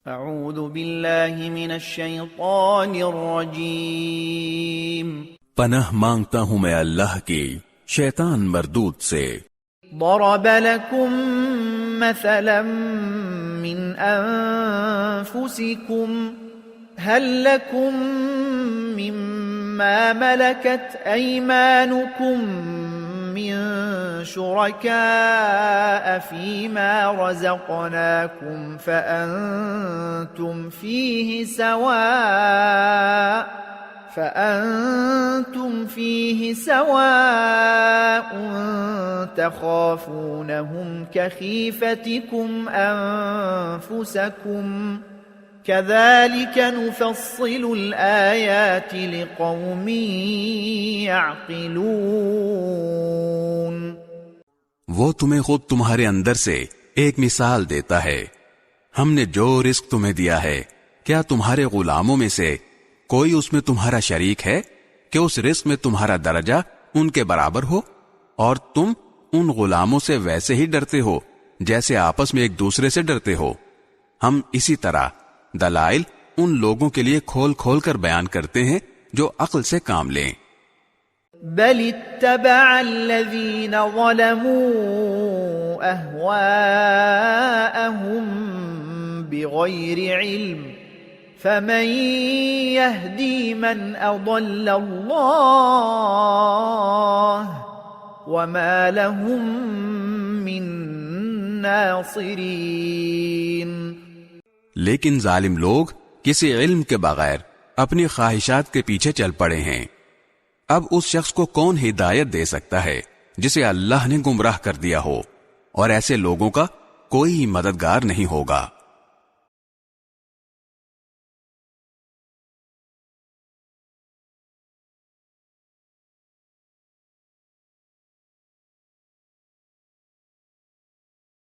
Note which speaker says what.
Speaker 1: اعوذ باللہ من الشیطان الرجیم،
Speaker 2: پناہ مانگتا ہوں میں اللہ کی شیطان مردود سے۔
Speaker 1: ضرب لكم مثلا من انفسكم هل لكم مما ملكت ايمانكم من شركاء فيما رزقناكم فأنتم فيه سواء تخافونهم كخيفتكم أنفسكم كذلك نفصل الآيات لقوم يعقلون۔
Speaker 2: وہ تمہیں خود تمہارے اندر سے ایک مثال دیتا ہے۔ ہم نے جو رزق تمہیں دیا ہے، کیا تمہارے غلاموں میں سے کوئی اس میں تمہارا شریک ہے کہ اس رزق میں تمہارا درجہ ان کے برابر ہو، اور تم ان غلاموں سے ویسے ہی ڈرتے ہو جیسے آپس میں ایک دوسرے سے ڈرتے ہو۔ ہم اسی طرح دلائل ان لوگوں کے لیے کھول کھول کر بیان کرتے ہیں جو عقل سے کام لیں۔
Speaker 1: بل اتبع الذين ظلموا أهواءهم بغير علم فمن يهدي من أضل الله وما لهم من ناصرين۔
Speaker 2: لیکن ظالم لوگ کسی علم کے بغیر اپنی خواہشات کے پیچھے چل پڑے ہیں۔ اب اس شخص کو کون ہدایت دے سکتا ہے جسے اللہ نے گمراہ کر دیا ہو، اور ایسے لوگوں کا کوئی مددگار نہیں ہوگا۔